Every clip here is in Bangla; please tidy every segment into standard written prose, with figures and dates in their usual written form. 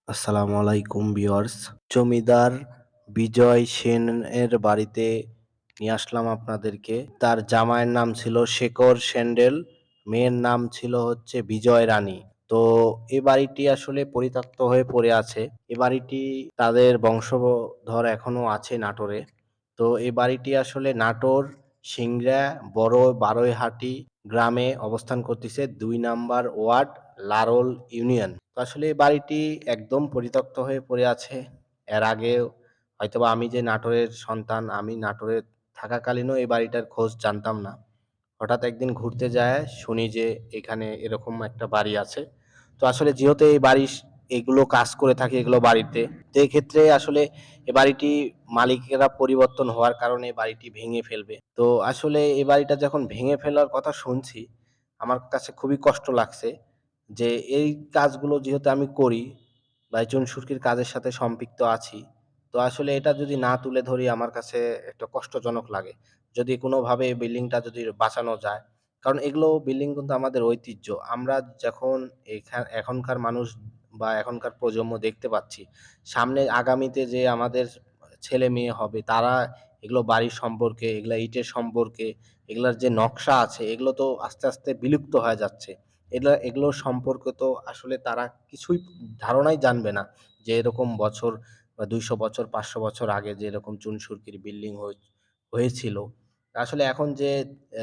আসসালামু আলাইকুম ভিউয়ার্স। জমিদার বিজয় সেনের বাড়িতে নিয়ে আসলাম আপনাদেরকে। তার জামাইয়ের নাম ছিল শেখর সেন্ডেল, মেয়ের নাম ছিল হচ্ছে বিজয় রানী। তো এই বাড়িটি আসলে পরিত্যক্ত হয়ে পড়ে আছে। এ বাড়িটি তাদের বংশধর এখনো আছে নাটোরে। তো এই বাড়িটি আসলে নাটোর সিংড়া বড় বারৈহাটি গ্রামে অবস্থান করতেছে ২ নাম্বার ওয়ার্ড লারোল ইউনিয়ন। তো আসলে এই বাড়িটি একদম পরিত্যক্ত হয়ে পড়ে আছে। এর আগেও হয়তোবা আমি যে নাটোরের সন্তান, আমি নাটোরে থাকাকালীনও এই বাড়িটার খোঁজ জানতাম না। হঠাৎ একদিন ঘুরতে যায়া শুনি যে এখানে এরকম একটা বাড়ি আছে। তো আসলে যেহেতু এই বাড়ির এগুলো কাজ করে থাকে এগুলো বাড়িতে, তো এক্ষেত্রে আসলে এ বাড়িটি মালিকেরা পরিবর্তন হওয়ার কারণে বাড়িটি ভেঙে ফেলবে। তো আসলে এই বাড়িটা যখন ভেঙে ফেলার কথা শুনছি, আমার কাছে খুবই কষ্ট লাগছে যে এই কাজগুলো যেহেতু আমি করি বা চুন-সুড়কির কাজের সাথে সম্পৃক্ত আছি, তো আসলে এটা যদি না তুলে ধরি আমার কাছে একটা কষ্টজনক লাগে। যদি কোনোভাবে এই বিল্ডিংটা যদি বাঁচানো যায়। কারণ এগুলো বিল্ডিং কিন্তু আমাদের ঐতিহ্য। আমরা যখন এখনকার মানুষ বা এখনকার প্রজন্ম দেখতে পাচ্ছি, সামনে আগামীতে যে আমাদের ছেলে-মেয়ে হবে তারা এগুলো বাড়ির সম্পর্কে, এগুলা ইটের সম্পর্কে, এগুলার যে নকশা আছে এগুলো তো আস্তে, আস্তে বিলুপ্ত হয়ে যাচ্ছে। এগুলোর সম্পর্কে তো আসলে তারা কিছুই ধারণাই জানবে না যে এরকম বছর বা ২০০ বছর ৫০০ বছর আগে যে এরকম চুন-সুড়কির বিল্ডিং হয়েছিল। আসলে এখন যে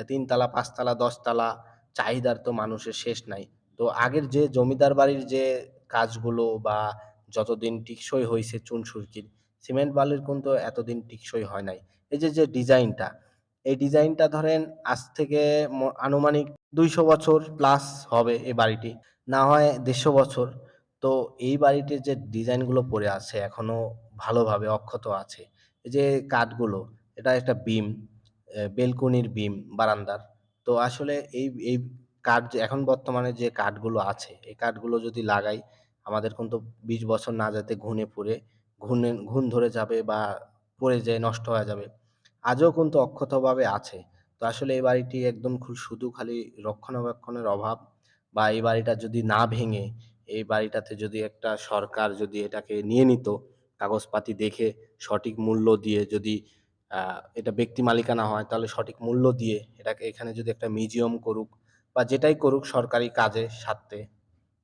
৩ তালা, ৫ তালা, ১০ তালা চাহিদার তো মানুষের শেষ নাই। তো আগের যে জমিদার বাড়ির যে কাজগুলো বা যতদিন টিকসই হইছে চুন-সুড়কির, সিমেন্ট বালির কিন্তু এতদিন টিকসই হয় নাই। এই যে ডিজাইনটা, এই ডিজাইনটা ধরেন আজ থেকে আনুমানিক ২০০ বছর প্লাস হবে এই বাড়িটি। না হয় ১৫০ বছর। তো এই বাড়িটির যে ডিজাইনগুলো পড়ে আছে এখনো ভালোভাবে অক্ষত আছে। এই যে কাঠগুলো, এটা একটা বিম, বেলকনির বিম বারান্দার। তো আসলে এই কাঠ যে এখন বর্তমানে যে কাঠগুলো আছে, এই কাঠগুলো যদি লাগাই আমাদের কিন্তু ২০ বছর না যেতে ঘুণ ধরে যাবে বা পড়ে যেয়ে নষ্ট হয়ে যাবে। আজও কিন্তু অক্ষতভাবে আছে। তো আসলে এই বাড়িটি একদম শুধু খালি রক্ষণাবেক্ষণের অভাব বা এই বাড়িটা যদি না ভেঙে, এই বাড়িটাতে যদি একটা সরকার যদি এটাকে নিয়ে নিত, কাগজপাতি দেখে সঠিক মূল্য দিয়ে যদি এটা ব্যক্তি মালিকানা হয় তাহলে সঠিক মূল্য দিয়ে এটাকে এখানে যদি একটা মিউজিয়াম করুক বা যেটাই করুক সরকারি কাজে স্বার্থে,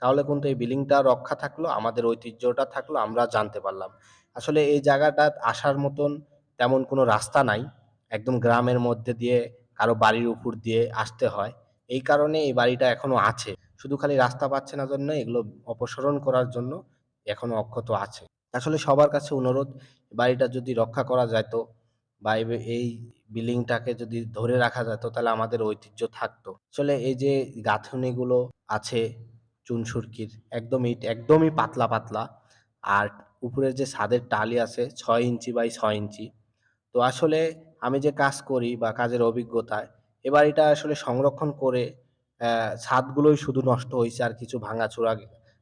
তাহলে কিন্তু এই বিল্ডিংটা রক্ষা থাকলো, আমাদের ঐতিহ্যটা থাকলো, আমরা জানতে পারলাম। আসলে এই জায়গাটা আসার মতন তেমন কোনো রাস্তা নাই। একদম গ্রামের মধ্যে দিয়ে কারো বাড়ির উপর দিয়ে আসতে হয়। এই কারণে এই বাড়িটা এখনো আছে। শুধু খালি রাস্তা পাচ্ছে না জন্য এগুলো অপসারণ করার জন্য এখনো অক্ষত আছে। আসলে সবার কাছে অনুরোধ বাড়িটা যদি রক্ষা করা যাইত বা এই বিল্ডিংটাকে যদি ধরে রাখা যেত তাহলে আমাদের ঐতিহ্য থাকতো। আসলে এই যে গাঁথুনিগুলো আছে চুন-সুড়কির একদমই পাতলা, পাতলা। আর উপরের যে ছাদের টালি আছে ৬ ইঞ্চি বাই ৬ ইঞ্চি। তো আসলে আমি যে কাজ করি বা কাজের অভিজ্ঞতায় এ বাড়িটা আসলে সংরক্ষণ করে ছাদগুলোই শুধু নষ্ট হইছে আর কিছু ভাঙাচোরা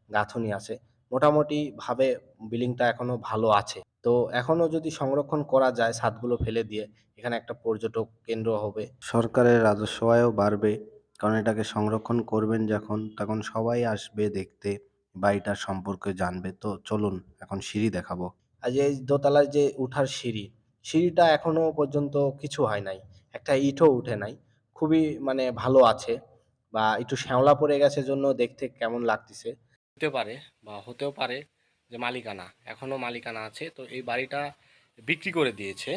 গাঁথুনি আছে। মোটামুটি ভাবে বিল্ডিংটা এখনো ভালো আছে। তো এখনো যদি সংরক্ষণ করা যায় ছাদগুলো ফেলে দিয়ে, এখানে একটা পর্যটক কেন্দ্র হবে। সরকারের রাজস্ব আয়ও বাড়বে। কারণ এটাকে সংরক্ষণ করবেন যখন, তখন সবাই আসবে দেখতে, বাড়িটার সম্পর্কে জানবে। তো চলুন এখন সিঁড়ি দেখাবো। আর যে এই দোতলায় যে উঠার সিঁড়ি, সিঁড়িটা এখনো পর্যন্ত কিছু হয় নাই। একটা ইটও উঠে নাই। খুবই মানে ভালো আছে বা একটু শ্যাওলা পড়ে গেছে জন্য দেখতে কেমন লাগতেছে। হতে পারে বা হতেও পারে যে মালিকানা, এখনো মালিকানা আছে। তো এই বাড়িটা বিক্রি করে দিয়েছে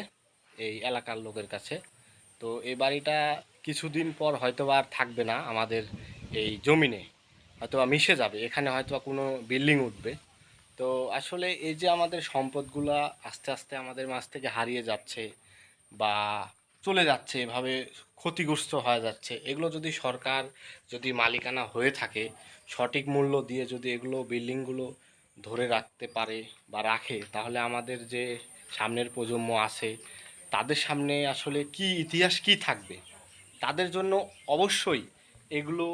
এই এলাকার লোকের কাছে। তো এই বাড়িটা কিছুদিন পর হয়তোবা আর থাকবে না আমাদের এই জমিনে, হয়তোবা মিশে যাবে। এখানে হয়তোবা কোনো বিল্ডিং উঠবে। তো আসলে এই যে আমাদের সম্পদগুলা আস্তে আস্তে আমাদের মাঝ থেকে হারিয়ে যাচ্ছে বা চলে যাচ্ছে, এভাবে ক্ষতিগ্রস্ত হয়ে যাচ্ছে, এগুলো যদি সরকার যদি মালিকানা হয়ে থাকে, সঠিক মূল্য দিয়ে যদি এগুলো বিল্ডিংগুলো ধরে রাখতে পারে বা রাখে, তাহলে আমাদের যে সামনের প্রজন্ম আছে তাদের সামনে আসলে কি ইতিহাস কি থাকবে, তাদের জন্য অবশ্যই এগুলো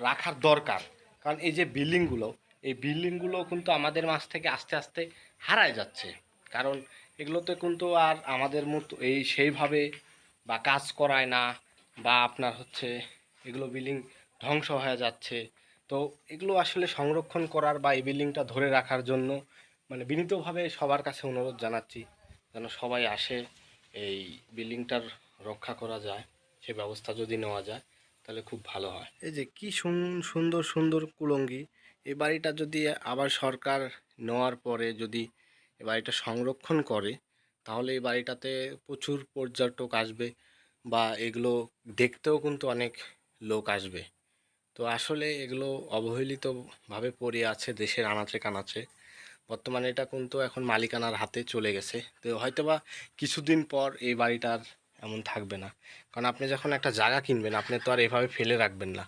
রাখার দরকার। কারণ এই যে বিল্ডিংগুলো, এই বিল্ডিংগুলো কিন্তু আমাদের মাঝ থেকে আস্তে আস্তে হারায় যাচ্ছে। কারণ এগুলোতে কিন্তু আর আমাদের মতো এই সেইভাবে বা কাজ করায় না, বা আপনার হচ্ছে এগুলো বিল্ডিং ধ্বংস হয়ে যাচ্ছে। তো এগুলো আসলে সংরক্ষণ করার বা এই বিল্ডিংটা ধরে রাখার জন্য মানে বিনীতভাবে সবার কাছে অনুরোধ জানাচ্ছি যেন সবাই আসে, এই বিল্ডিংটার রক্ষা করা যায় সে ব্যবস্থা যদি নেওয়া যায় তাহলে খুব ভালো হয়। এই যে কি সুন্দর সুন্দর কুলঙ্গি, এই বাড়িটা যদি আবার সরকার নেওয়ার পরে যদি এই বাড়িটা সংরক্ষণ করে তাহলে এই বাড়িটাতে প্রচুর পর্যটক আসবে বা এগুলো দেখতেও কিন্তু অনেক লোক আসবে। তো আসলে এগুলো অবহেলিতভাবে পড়ে আছে দেশের আনাচে কানাচে। বর্তমানে এটা কিন্তু এখন মালিকানার হাতে চলে গেছে। তো হয়তোবা কিছুদিন পর এই বাড়িটা আর এমন থাকবে না। কারণ আপনি যখন একটা জায়গা কিনবেন আপনি তো আর এভাবে ফেলে রাখবেন না।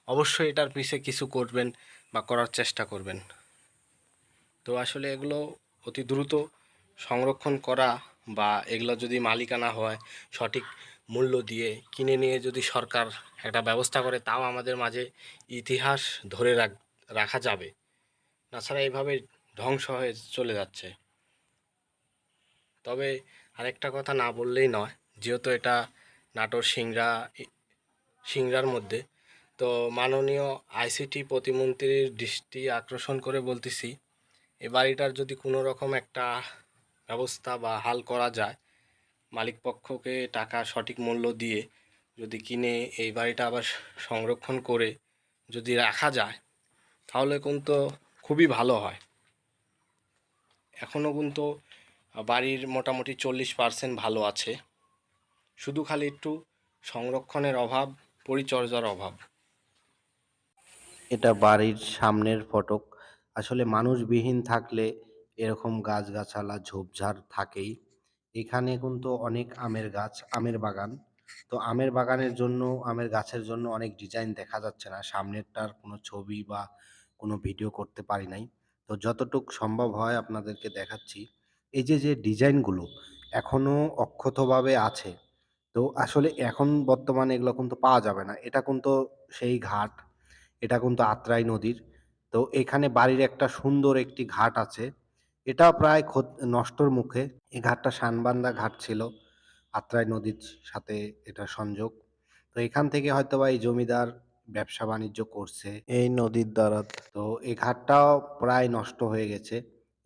অবশ্যই এটার পিছে কিছু করবেন বা করার চেষ্টা করবেন। তো আসলে এগুলো অতি দ্রুত সংরক্ষণ করা বা এগুলো যদি মালিকানা হয় সঠিক মূল্য দিয়ে কিনে নিয়ে যদি সরকার একটা ব্যবস্থা করে তাও আমাদের মাঝে ইতিহাস ধরে রাখা যাবে। তাছাড়া এইভাবে ধ্বংস হয়ে চলে যাচ্ছে। তবে আরেকটা কথা না বললেই নয়, যেহেতু এটা নাটোর সিংড়ার মধ্যে, তো মাননীয় আইসিটি প্রতিমন্ত্রীর দৃষ্টি আকর্ষণ করে বলতেছি এ বাড়িটার যদি কোনো রকম একটা ব্যবস্থা বা হাল করা যায়, মালিকপক্ষকে টাকা সঠিক মূল্য দিয়ে যদি কিনে এই বাড়িটা আবার সংরক্ষণ করে যদি রাখা যায় তাহলে কিন্তু খুবই ভালো হয়। এখনও কিন্তু বাড়ির মোটামুটি 40% ভালো আছে, শুধু খালি একটু সংরক্ষণের অভাব, পরিচর্যার অভাব। এটা বাড়ির সামনের ফটক। আসলে মানুষবিহীন থাকলে এরকম গাছগাছালা ঝোপঝাড় থাকেই। এখানে কিন্তু অনেক আমের গাছ, আমের বাগান। তো আমের বাগানের জন্য, আমের গাছের জন্য অনেক ডিজাইন দেখা যাচ্ছে না। সামনেরটার কোনো ছবি বা কোনো ভিডিও করতে পারি নাই। তো যতটুক সম্ভব হয় আপনাদেরকে দেখাচ্ছি। এই যে ডিজাইনগুলো এখনো অক্ষতভাবে আছে। তো আসলে এখন বর্তমানে এগুলো কিন্তু পাওয়া যাবে না। এটা কিন্তু সেই ঘাট, এটা কিন্তু আত্রাই নদীর। তো এখানে বাড়ির একটা সুন্দর একটি ঘাট আছে। এটাও প্রায় নষ্টর মুখে। এই ঘাটটা শানবান্দা ঘাট ছিল। আত্রাই নদীর সাথে এটা সংযোগ। তো এখান থেকে হয়তোবা এই জমিদার ব্যবসা-বাণিজ্য করছে এই নদীর দ্বারা। তো এই ঘাটটাও প্রায় নষ্ট হয়ে গেছে।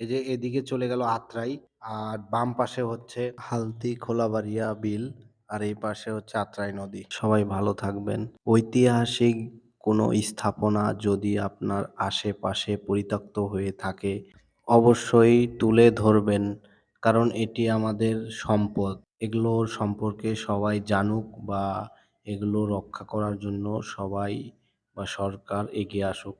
এই যে এদিকে চলে গেল আত্রাই, আর বাম পাশে হচ্ছে হালদি খোলাবাড়িয়া বিল, আর এই পাশে হচ্ছে আত্রাই নদী। সবাই ভালো থাকবেন। ঐতিহাসিক কোনো স্থাপনা যদি আপনার আশেপাশে পরিত্যক্ত হয়ে থাকে অবশ্যই তুলে ধরবেন, কারণ এটি আমাদের সম্পদ। এগুলোর সম্পর্কে সবাই জানুক বা এগুলো রক্ষা করার জন্য সবাই বা সরকার এগিয়ে আসুক।